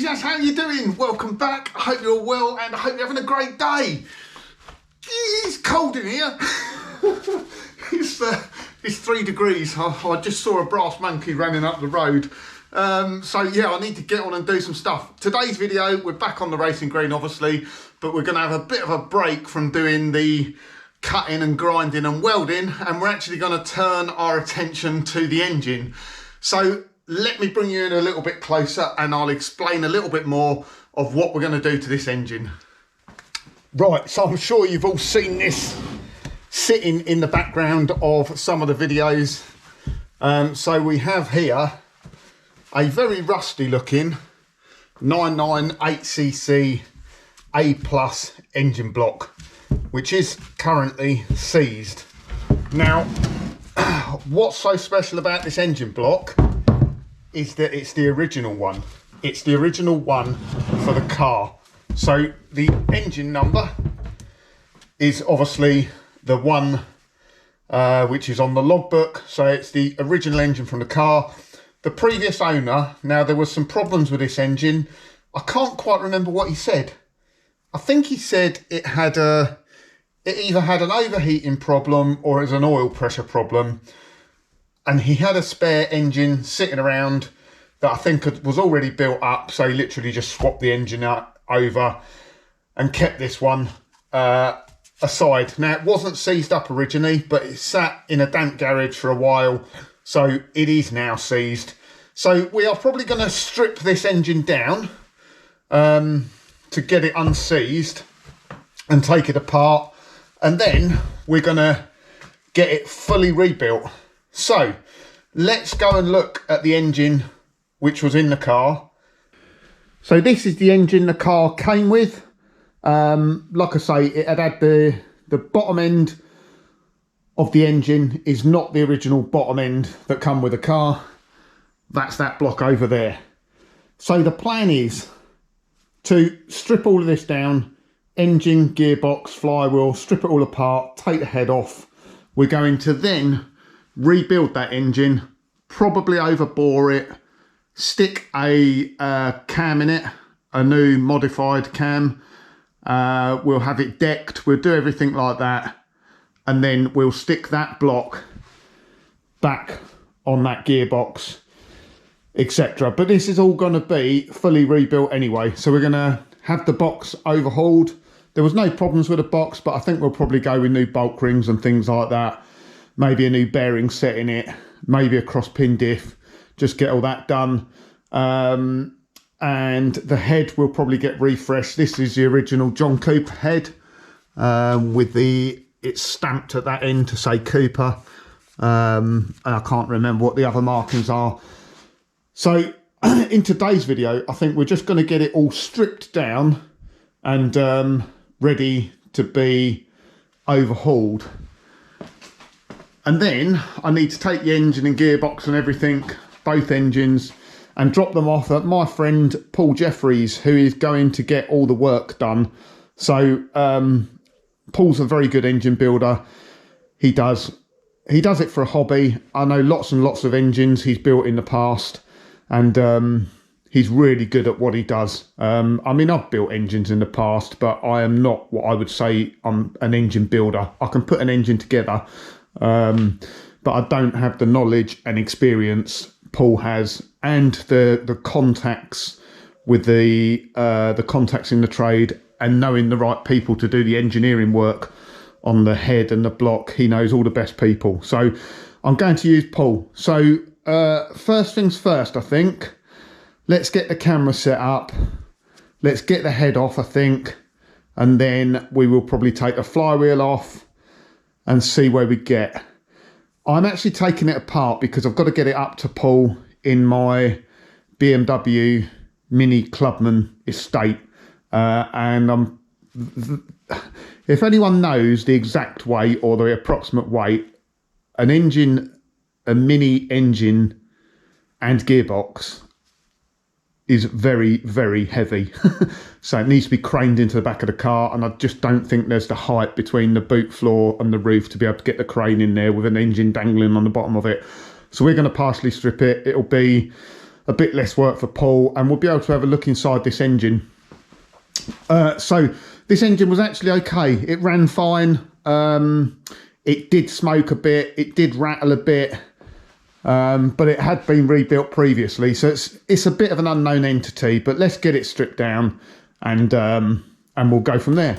Jesus, how you doing? Welcome back. I hope you're well and I hope you're having a great day. It's cold in here. It's 3 degrees. I just saw a brass monkey running up the road. So yeah, I need to get on and do some stuff. Today's video, we're back on the racing green obviously, but we're going to have a bit of a break from doing the cutting and grinding and welding, and we're actually going to turn our attention to the engine. So let me bring you in a little bit closer and I'll explain a little bit more of what we're going to do to this engine. Right, so I'm sure you've all seen this sitting in the background of some of the videos. So we have here a very rusty looking 998cc A+ engine block, which is currently seized. Now, what's so special about this engine block is that it's the original one. It's the original one for the car. So the engine number is obviously the one which is on the logbook. So it's the original engine from the car. The previous owner, now there was some problems with this engine. I can't quite remember what he said. I think he said it either had an overheating problem or it was an oil pressure problem. And he had a spare engine sitting around that I think was already built up. So he literally just swapped the engine over and kept this one aside. Now, it wasn't seized up originally, but it sat in a damp garage for a while. So it is now seized. So we are probably going to strip this engine down to get it unseized and take it apart. And then we're going to get it fully rebuilt. So let's go and look at the engine which was in the car. So this is the engine the car came with. Like I say, it had the bottom end of the engine is not the original bottom end that come with the car. That's that block over there. So the plan is to strip all of this down, engine, gearbox, flywheel, strip it all apart, take the head off. We're going to then rebuild that engine, probably overbore it, stick a cam in it, a new modified cam. We'll have it decked, we'll do everything like that, and then we'll stick that block back on that gearbox, etc. But this is all going to be fully rebuilt anyway, so we're going to have the box overhauled. There was no problems with the box, but I think we'll probably go with new bulk rings and things like that, maybe a new bearing set in it, maybe a cross pin diff, just get all that done. And the head will probably get refreshed. This is the original John Cooper head with it's stamped at that end to say Cooper. And I can't remember what the other markings are. So in today's video, I think we're just going to get it all stripped down and ready to be overhauled. And then I need to take the engine and gearbox and everything, both engines, and drop them off at my friend Paul Jeffries, who is going to get all the work done. So Paul's a very good engine builder. He does it for a hobby. I know lots and lots of engines he's built in the past, and he's really good at what he does. I mean, I've built engines in the past, but I am not what I would say I'm an engine builder. I can put an engine together, but I don't have the knowledge and experience Paul has, and the contacts with the contacts in the trade, and knowing the right people to do the engineering work on the head and the block. He knows all the best people, so I'm going to use Paul. So first things first, I think let's get the camera set up, let's get the head off, I think, and then we will probably take the flywheel off and see where we get. I'm actually taking it apart because I've got to get it up to Paul in my BMW Mini Clubman estate. And if anyone knows the exact weight or the approximate weight, an engine, a mini engine and gearbox is very, very heavy. So it needs to be craned into the back of the car, and I just don't think there's the height between the boot floor and the roof to be able to get the crane in there with an engine dangling on the bottom of it. So we're going to partially strip it. It'll be a bit less work for Paul, and we'll be able to have a look inside this engine. So this engine was actually okay. It ran fine. It did smoke a bit, it did rattle a bit, but it had been rebuilt previously, so it's a bit of an unknown entity. But let's get it stripped down, and we'll go from there.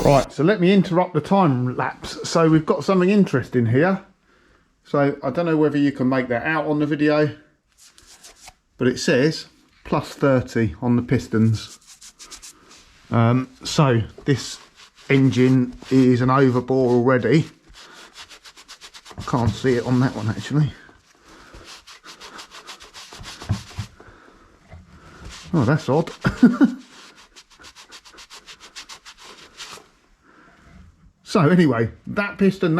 Right, so let me interrupt the time lapse. So we've got something interesting here. So I don't know whether you can make that out on the video, but it says plus 30 on the pistons. So this engine is an overbore already. I can't see it on that one actually. Oh, that's odd. So anyway, that piston,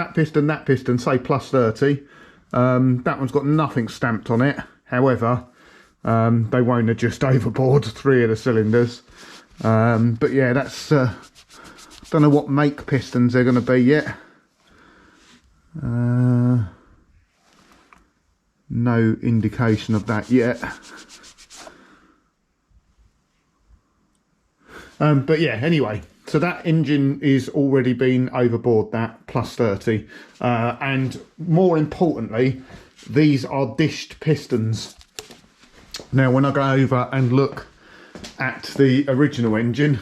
say plus 30. That one's got nothing stamped on it. However, they won't adjust overboard 3 of the cylinders. But yeah, that's, don't know what make pistons they're going to be yet. No indication of that yet. But yeah, anyway, so that engine is already been overboard, that plus 30. And more importantly, these are dished pistons. Now, when I go over and look at the original engine,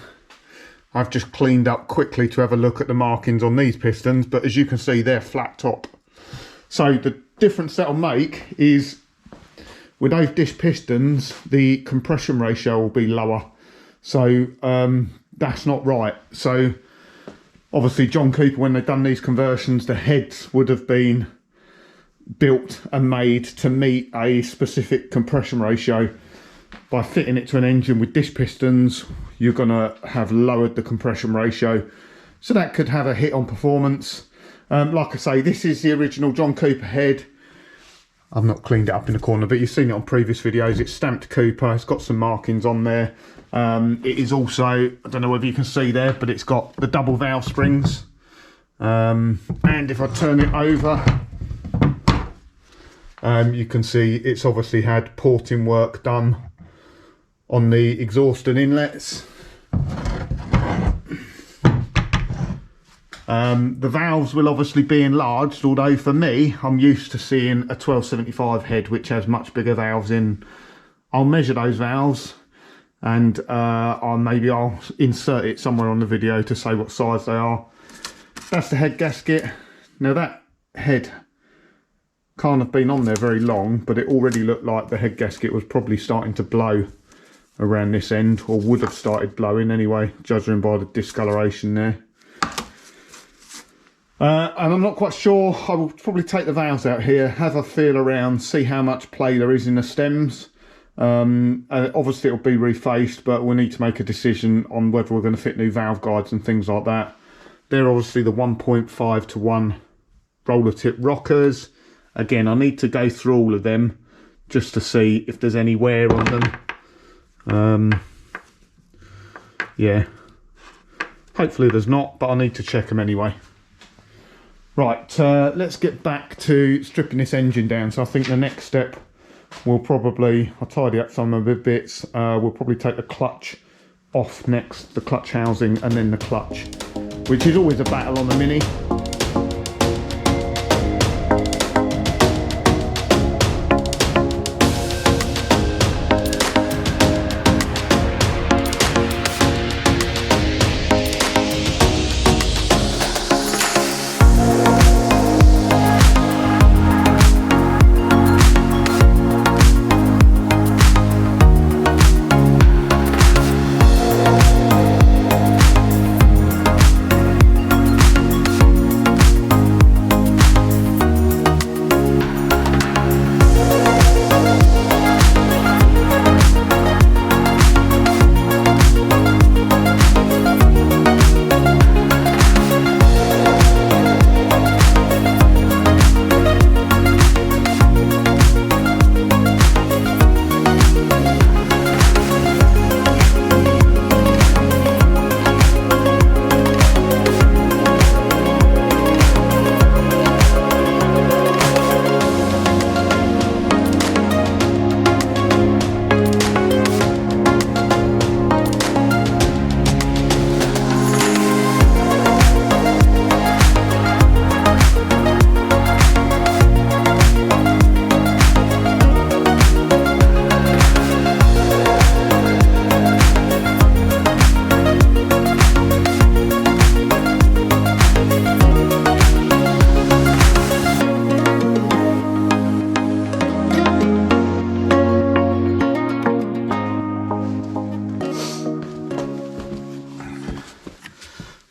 I've just cleaned up quickly to have a look at the markings on these pistons, but as you can see, they're flat top. So the difference that'll make is with those dish pistons, the compression ratio will be lower. So that's not right. So obviously John Cooper, when they've done these conversions, the heads would have been built and made to meet a specific compression ratio. By fitting it to an engine with dish pistons, you're going to have lowered the compression ratio. So that could have a hit on performance. Like I say, this is the original John Cooper head. I've not cleaned it up in the corner, but you've seen it on previous videos. It's stamped Cooper. It's got some markings on there. It is also, I don't know whether you can see there, but it's got the double valve springs. And if I turn it over, You can see it's obviously had porting work done on the exhaust and inlets. The valves will obviously be enlarged, although for me, I'm used to seeing a 1275 head which has much bigger valves in. I'll measure those valves, and maybe I'll insert it somewhere on the video to say what size they are. That's the head gasket. Now that head can't have been on there very long, but it already looked like the head gasket was probably starting to blow around this end, or would have started blowing anyway, judging by the discoloration there. And I'm not quite sure. I will probably take the valves out here, have a feel around, see how much play there is in the stems. Obviously it'll be refaced, but we'll need to make a decision on whether we're going to fit new valve guides and things like that. They're obviously the 1.5 to 1 roller tip rockers. Again, I need to go through all of them just to see if there's any wear on them. Yeah, hopefully there's not, but I need to check them anyway. Right, let's get back to stripping this engine down. So I think the next step will probably, I'll tidy up some of the bits. We'll probably take the clutch off next, the clutch housing, and then the clutch, which is always a battle on the Mini.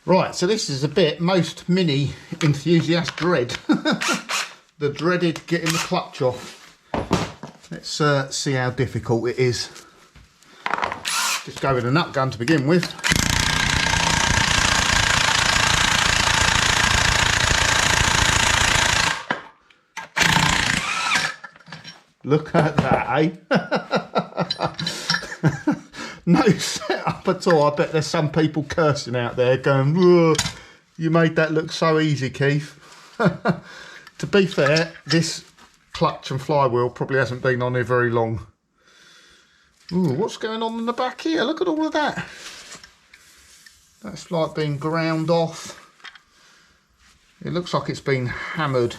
Right, so this is a bit most Mini enthusiasts dread. The dreaded getting the clutch off. Let's see how difficult it is. Just go with a nut gun to begin with. Look at that, eh? No setup at all. I bet there's some people cursing out there going, "Whoa, you made that look so easy, Keith." To be fair, this clutch and flywheel probably hasn't been on here very long. Ooh, what's going on in the back here? Look at all of that. That's like being ground off. It looks like it's been hammered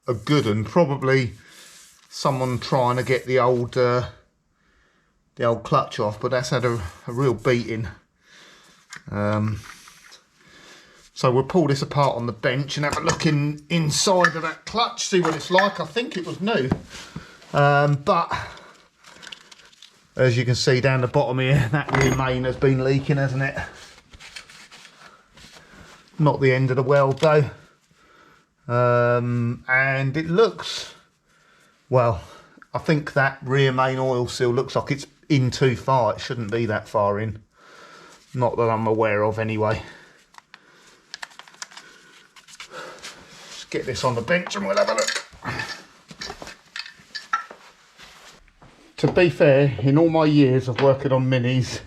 a good one. Probably someone trying to get the old clutch off, but that's had a real beating. So we'll pull this apart on the bench and have a look inside of that clutch, see what it's like. I think it was new, but as you can see down the bottom here, that rear main has been leaking, hasn't it? Not the end of the world though. And it looks, well, I think that rear main oil seal looks like it's in too far. It shouldn't be that far in. Not that I'm aware of anyway. Let's get this on the bench and we'll have a look. To be fair, in all my years of working on Minis,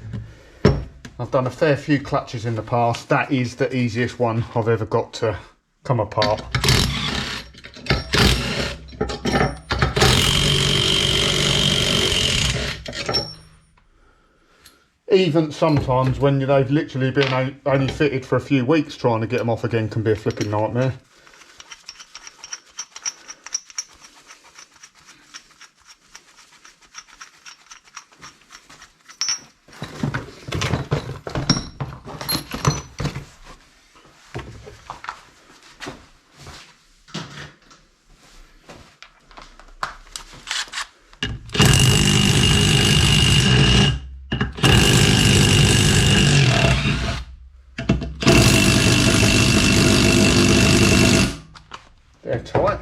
I've done a fair few clutches in the past. That is the easiest one I've ever got to come apart. even sometimes when they've literally been only fitted for a few weeks, trying to get them off again can be a flipping nightmare. They're tight.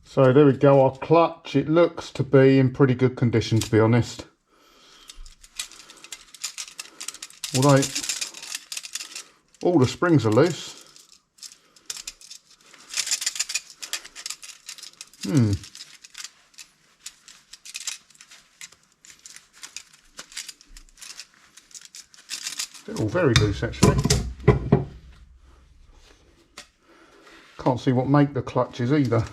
So there we go, our clutch. It looks to be in pretty good condition, to be honest. Although all the springs are loose. They're all very loose actually. Can't see what make the clutch is either.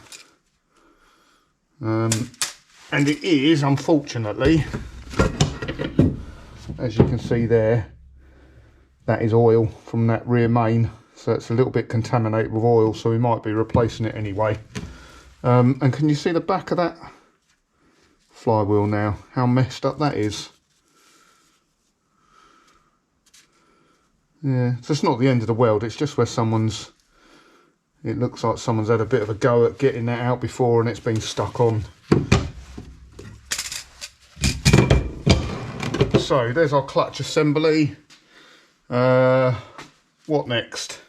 And it is, unfortunately, as you can see there, that is oil from that rear main, so it's a little bit contaminated with oil, so we might be replacing it anyway. And can you see the back of that flywheel now, how messed up that is? Yeah, so it's not the end of the world, it's just where someone's, it looks like someone's had a bit of a go at getting that out before and it's been stuck on. So there's our clutch assembly. What next?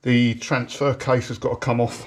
The transfer case has got to come off.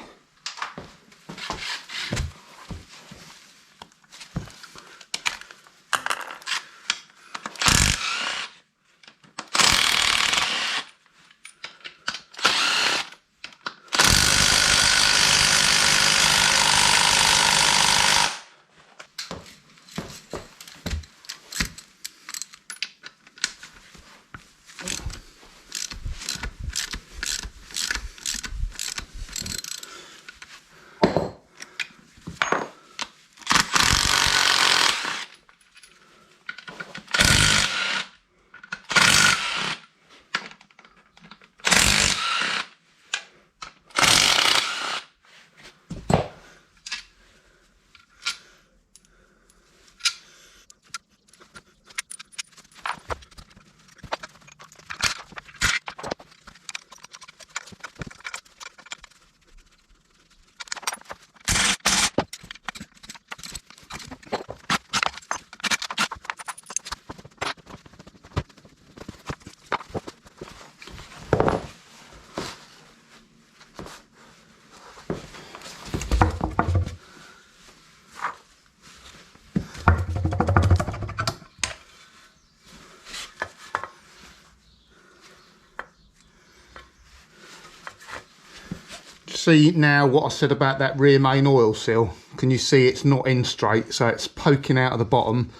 See now what I said about that rear main oil seal? Can you see it's not in straight, so it's poking out of the bottom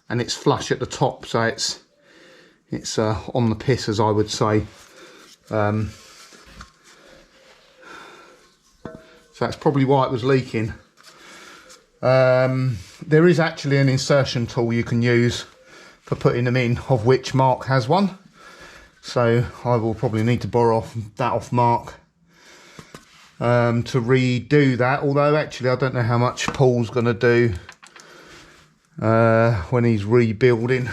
and it's flush at the top, so it's on the piss, as I would say. So that's probably why it was leaking. There is actually an insertion tool you can use for putting them in, of which Mark has one. So I will probably need to borrow that off Mark to redo that, although actually I don't know how much Paul's going to do when he's rebuilding.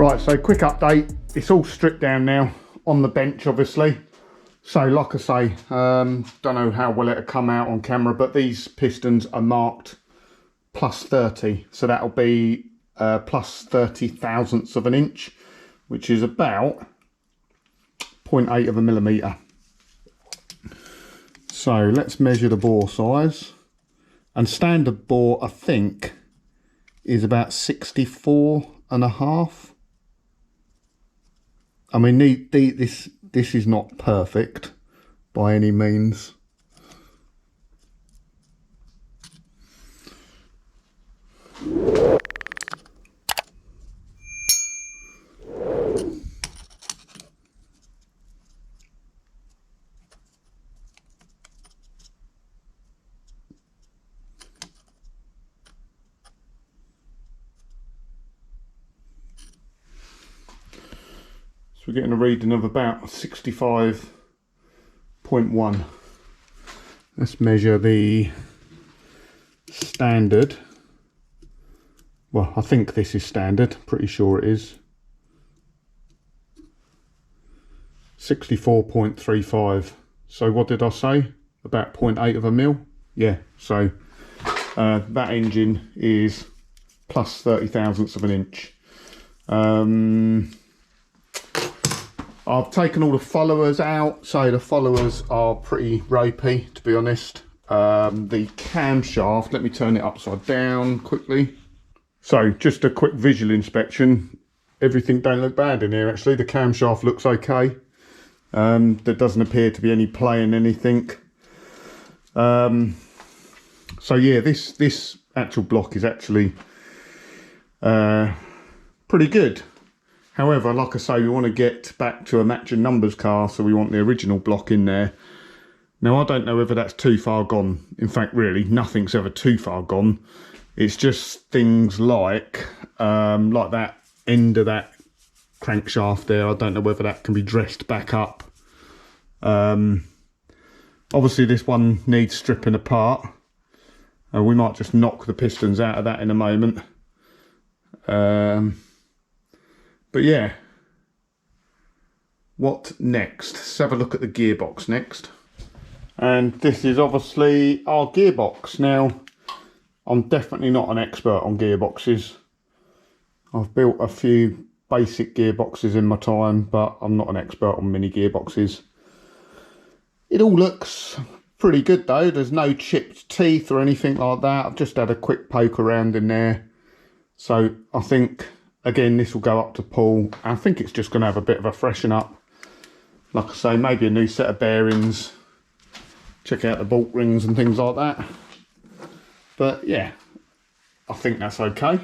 Right, so quick update. It's all stripped down now on the bench, obviously. So like I say, don't know how well it'll come out on camera, but these pistons are marked plus 30. So that'll be plus 30 thousandths of an inch, which is about 0.8 of a millimetre. So let's measure the bore size. And standard bore, I think, is about 64.5. I mean, this is not perfect by any means. So we're getting a reading of about 65.1. Let's measure the standard. Well, I think this is standard, pretty sure it is. 64.35. So what did I say? About 0.8 of a mil? Yeah, so that engine is plus 30 thousandths of an inch. I've taken all the followers out, so the followers are pretty ropey, to be honest. The camshaft, let me turn it upside down quickly. So just a quick visual inspection. Everything don't look bad in here actually. The camshaft looks okay. There doesn't appear to be any play in anything. So yeah, this actual block is actually pretty good. However, like I say, we want to get back to a matching numbers car, so we want the original block in there. Now, I don't know whether that's too far gone. In fact, really, nothing's ever too far gone. It's just things like that end of that crankshaft there. I don't know whether that can be dressed back up. Obviously, this one needs stripping apart. We might just knock the pistons out of that in a moment. But yeah, what next? Let's have a look at the gearbox next. And this is obviously our gearbox. Now, I'm definitely not an expert on gearboxes. I've built a few basic gearboxes in my time, but I'm not an expert on mini gearboxes. It all looks pretty good though. There's no chipped teeth or anything like that. I've just had a quick poke around in there. So I think, again, this will go up to Paul. I think it's just going to have a bit of a freshen up. Like I say, maybe a new set of bearings. Check out the bolt rings and things like that. But yeah, I think that's okay.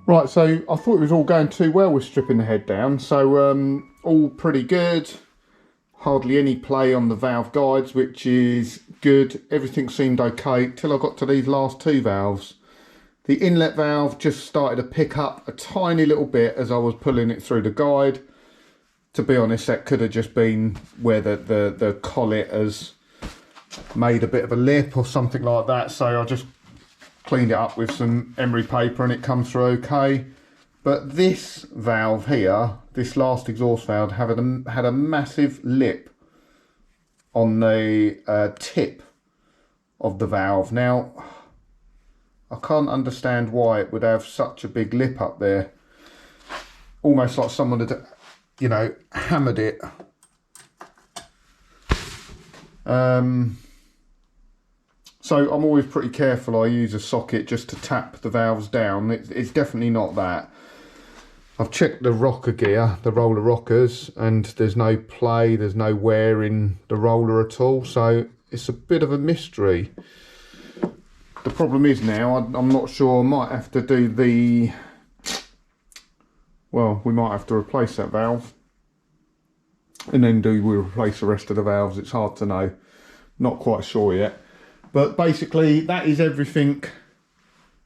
Right, so I thought it was all going too well with stripping the head down, so all pretty good. Hardly any play on the valve guides, which is good. Everything seemed okay till I got to these last two valves. The inlet valve just started to pick up a tiny little bit as I was pulling it through the guide. To be honest, that could have just been where the collet has made a bit of a lip or something like that, so I just cleaned it up with some emery paper and it comes through okay. But this valve here, this last exhaust valve, had a massive lip on the tip of the valve. Now, I can't understand why it would have such a big lip up there. Almost like someone had, you know, hammered it. So I'm always pretty careful. I use a socket just to tap the valves down. It's definitely not that. I've checked the rocker gear, the roller rockers, and there's no play, there's no wear in the roller at all. So it's a bit of a mystery. The problem is now, I'm not sure, I might have to do the, well, we might have to replace that valve. And then do we replace the rest of the valves? It's hard to know. Not quite sure yet. But basically, that is everything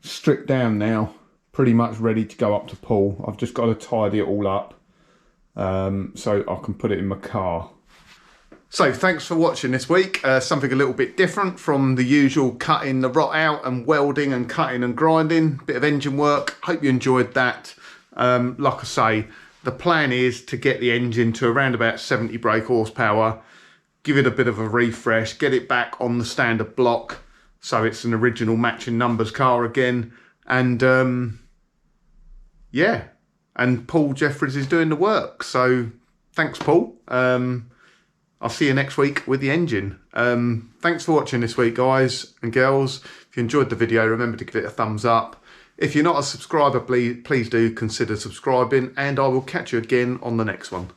stripped down now. Pretty much ready to go up to pull. I've just got to tidy it all up so I can put it in my car. So thanks for watching this week. Something a little bit different from the usual cutting the rot out and welding and cutting and grinding. Bit of engine work. Hope you enjoyed that. Like I say, the plan is to get the engine to around about 70 brake horsepower. Give it a bit of a refresh, get it back on the standard block so it's an original matching numbers car again. And yeah, and Paul Jeffries is doing the work. So thanks, Paul. I'll see you next week with the engine. Thanks for watching this week, guys and girls. If you enjoyed the video, remember to give it a thumbs up. If you're not a subscriber, please do consider subscribing, and I will catch you again on the next one.